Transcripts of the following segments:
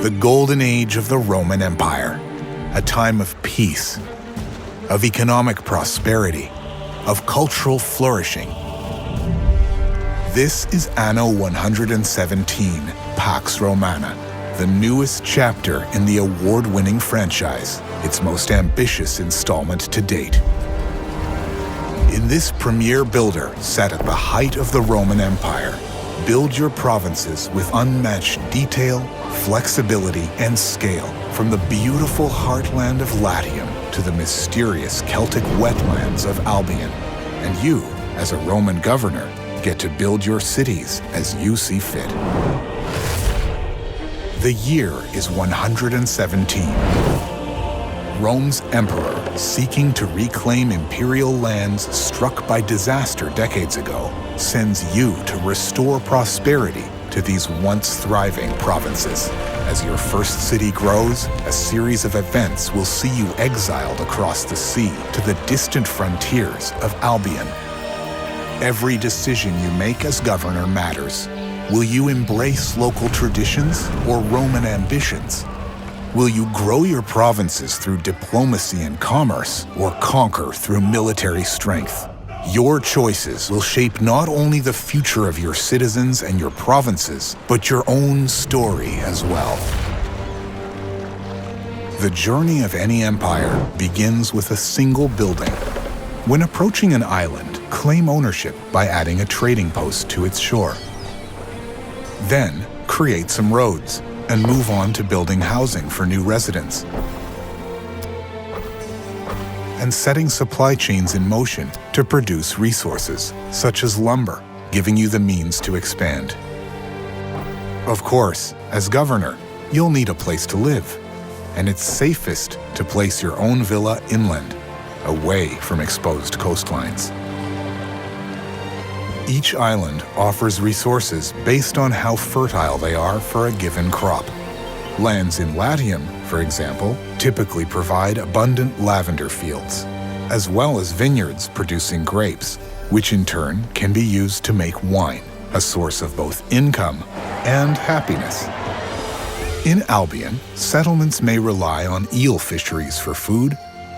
the golden age of the Roman Empire, a time of peace, of economic prosperity, of cultural flourishing. This is Anno 117, Pax Romana, the newest chapter in the award-winning franchise, its most ambitious installment to date. In this premier builder set at the height of the Roman Empire, build your provinces with unmatched detail, flexibility, and scale, from the beautiful heartland of Latium to the mysterious Celtic wetlands of Albion. And you, as a Roman governor, get to build your cities as you see fit. The year is 117. Rome's emperor, seeking to reclaim imperial lands struck by disaster decades ago, sends you to restore prosperity to these once thriving provinces. As your first city grows, a series of events will see you exiled across the sea to the distant frontiers of Albion. Every decision you make as governor matters. Will you embrace local traditions or Roman ambitions? Will you grow your provinces through diplomacy and commerce, or conquer through military strength? Your choices will shape not only the future of your citizens and your provinces, but your own story as well. The journey of any empire begins with a single building. When approaching an island, claim ownership by adding a trading post to its shore. Then, create some roads and move on to building housing for new residents and setting supply chains in motion to produce resources, such as lumber, giving you the means to expand. Of course, as governor, you'll need a place to live, and it's safest to place your own villa inland, away from exposed coastlines. Each island offers resources based on how fertile they are for a given crop. Lands in Latium, for example, typically provide abundant lavender fields, as well as vineyards producing grapes, which in turn can be used to make wine, a source of both income and happiness. In Albion, settlements may rely on eel fisheries for food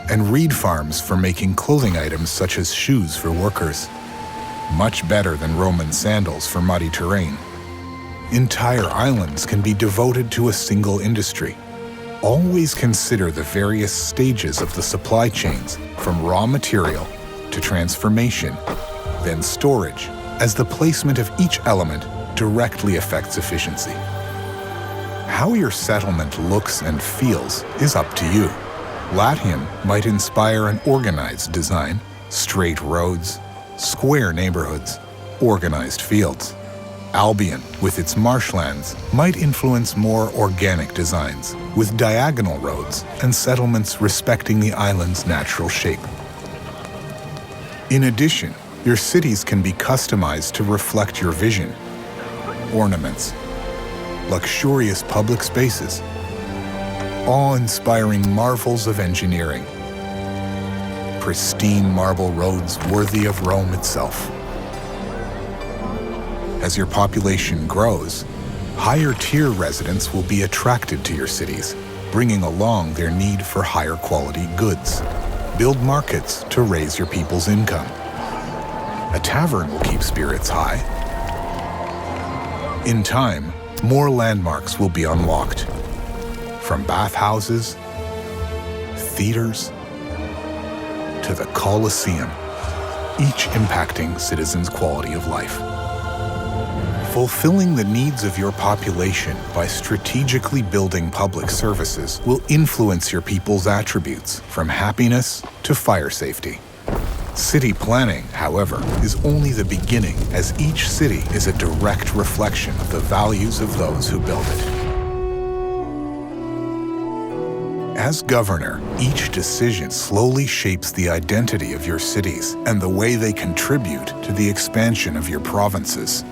and reed farms for making clothing items such as shoes for workers. Much better than Roman sandals for muddy terrain. Entire islands can be devoted to a single industry. Always consider the various stages of the supply chains, from raw material to transformation, then storage, as the placement of each element directly affects efficiency. How your settlement looks and feels is up to you. Latium might inspire an organized design, straight roads, square neighborhoods, organized fields. Albion, with its marshlands, might influence more organic designs, with diagonal roads and settlements respecting the island's natural shape. In addition, your cities can be customized to reflect your vision. Ornaments, luxurious public spaces, awe-inspiring marvels of engineering, pristine marble roads worthy of Rome itself. As your population grows, higher-tier residents will be attracted to your cities, bringing along their need for higher-quality goods. Build markets to raise your people's income. A tavern will keep spirits high. In time, more landmarks will be unlocked, from bathhouses, theaters, to the Colosseum, each impacting citizens' quality of life. Fulfilling the needs of your population by strategically building public services will influence your people's attributes, from happiness to fire safety. City planning, however, is only the beginning, as each city is a direct reflection of the values of those who build it. As governor, each decision slowly shapes the identity of your cities and the way they contribute to the expansion of your provinces.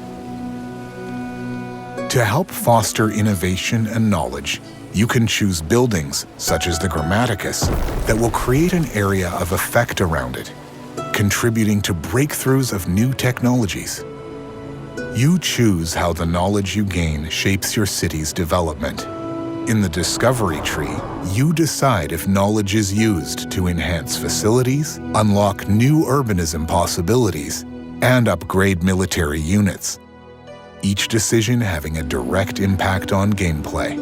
To help foster innovation and knowledge, you can choose buildings, such as the Grammaticus, that will create an area of effect around it, contributing to breakthroughs of new technologies. You choose how the knowledge you gain shapes your city's development. In the discovery tree, you decide if knowledge is used to enhance facilities, unlock new urbanism possibilities, and upgrade military units, each decision having a direct impact on gameplay.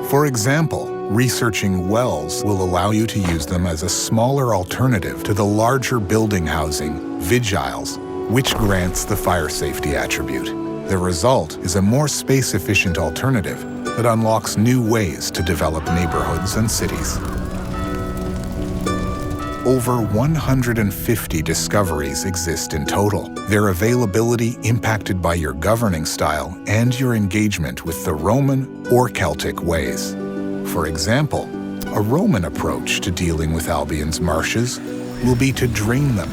For example, researching wells will allow you to use them as a smaller alternative to the larger building housing, Vigiles, which grants the fire safety attribute. The result is a more space-efficient alternative that unlocks new ways to develop neighborhoods and cities. Over 150 discoveries exist in total, their availability impacted by your governing style and your engagement with the Roman or Celtic ways. For example, a Roman approach to dealing with Albion's marshes will be to drain them,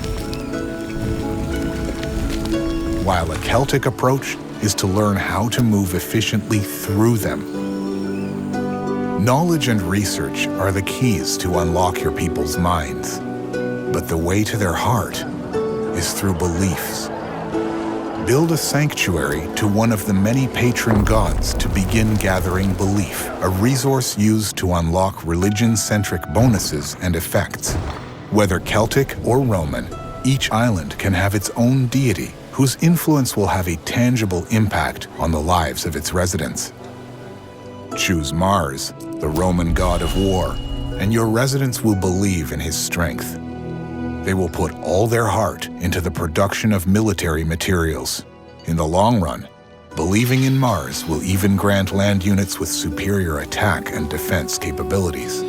while a Celtic approach is to learn how to move efficiently through them. Knowledge and research are the keys to unlock your people's minds, but the way to their heart is through beliefs. Build a sanctuary to one of the many patron gods to begin gathering belief, a resource used to unlock religion-centric bonuses and effects. Whether Celtic or Roman, each island can have its own deity whose influence will have a tangible impact on the lives of its residents. Choose Mars, the Roman god of war, and your residents will believe in his strength. They will put all their heart into the production of military materials. In the long run, believing in Mars will even grant land units with superior attack and defense capabilities.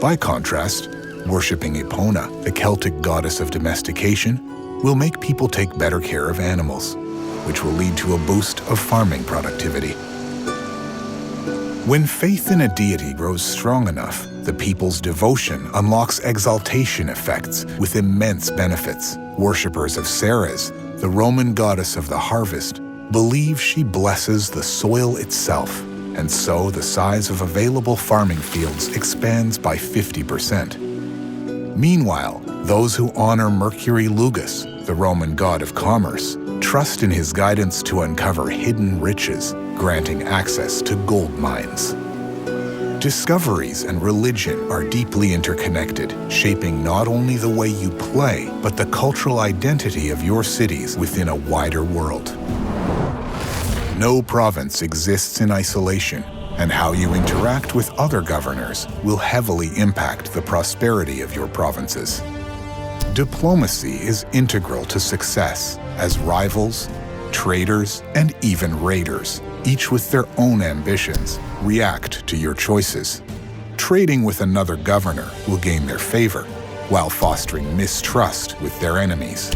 By contrast, worshipping Epona, the Celtic goddess of domestication, will make people take better care of animals, which will lead to a boost of farming productivity. When faith in a deity grows strong enough, the people's devotion unlocks exaltation effects with immense benefits. Worshippers of Ceres, the Roman goddess of the harvest, believe she blesses the soil itself, and so the size of available farming fields expands by 50%. Meanwhile, those who honor Mercury Lugus, the Roman god of commerce, trust in his guidance to uncover hidden riches, granting access to gold mines. Discoveries and religion are deeply interconnected, shaping not only the way you play, but the cultural identity of your cities within a wider world. No province exists in isolation, and how you interact with other governors will heavily impact the prosperity of your provinces. Diplomacy is integral to success, as rivals, traders, and even raiders, each with their own ambitions, react to your choices. Trading with another governor will gain their favor, while fostering mistrust with their enemies.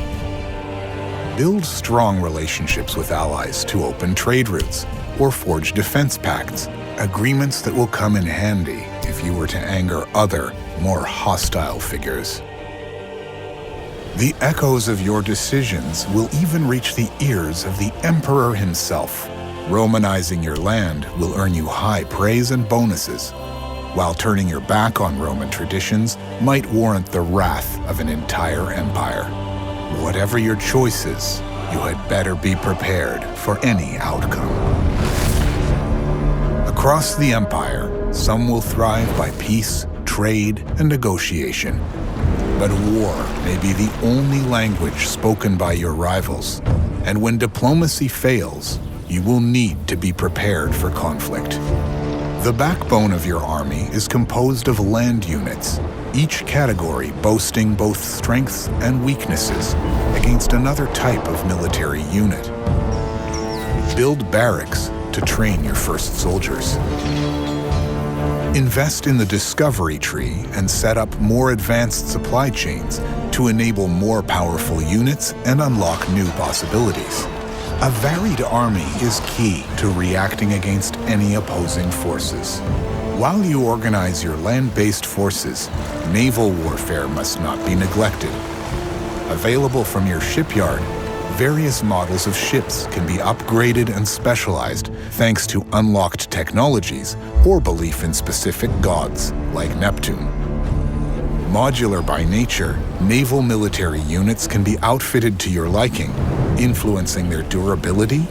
Build strong relationships with allies to open trade routes, or forge defense pacts, agreements that will come in handy if you were to anger other, more hostile figures. The echoes of your decisions will even reach the ears of the Emperor himself. Romanizing your land will earn you high praise and bonuses, while turning your back on Roman traditions might warrant the wrath of an entire empire. Whatever your choices, you had better be prepared for any outcome. Across the empire, some will thrive by peace, trade, and negotiation. But war may be the only language spoken by your rivals, and when diplomacy fails, you will need to be prepared for conflict. The backbone of your army is composed of land units, each category boasting both strengths and weaknesses against another type of military unit. Build barracks to train your first soldiers. Invest in the discovery tree and set up more advanced supply chains to enable more powerful units and unlock new possibilities. A varied army is key to reacting against any opposing forces. While you organize your land-based forces, naval warfare must not be neglected. Available from your shipyard, various models of ships can be upgraded and specialized thanks to unlocked technologies or belief in specific gods, like Neptune. Modular by nature, naval military units can be outfitted to your liking, influencing their durability,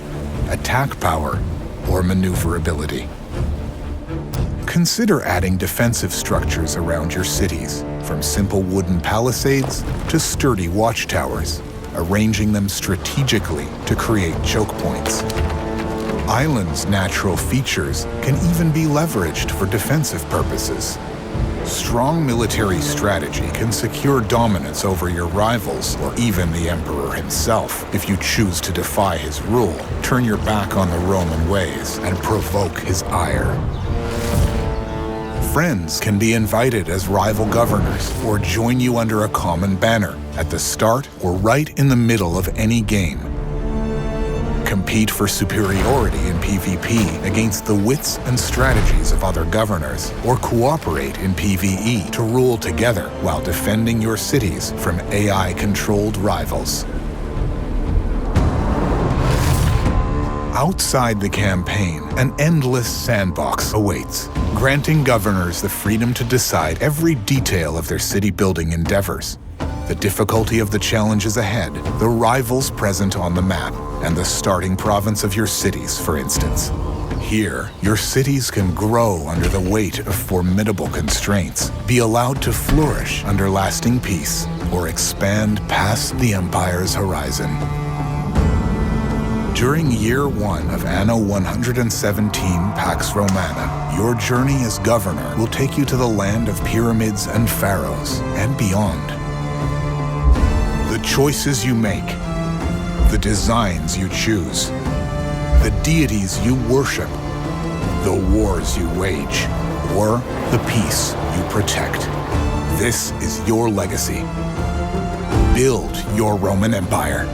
attack power, or maneuverability. Consider adding defensive structures around your cities, from simple wooden palisades to sturdy watchtowers, arranging them strategically to create choke points. Islands' natural features can even be leveraged for defensive purposes. Strong military strategy can secure dominance over your rivals or even the emperor himself if you choose to defy his rule, turn your back on the Roman ways, and provoke his ire. Friends can be invited as rival governors or join you under a common banner at the start or right in the middle of any game. Compete for superiority in PvP against the wits and strategies of other governors, or cooperate in PvE to rule together while defending your cities from AI-controlled rivals. Outside the campaign, an endless sandbox awaits, granting governors the freedom to decide every detail of their city-building endeavors. The difficulty of the challenges ahead, the rivals present on the map, and the starting province of your cities, for instance. Here, your cities can grow under the weight of formidable constraints, be allowed to flourish under lasting peace, or expand past the Empire's horizon. During Year 1 of Anno 117 Pax Romana, your journey as governor will take you to the land of pyramids and pharaohs, and beyond. The choices you make, the designs you choose, the deities you worship, the wars you wage, or the peace you protect. This is your legacy. Build your Roman Empire.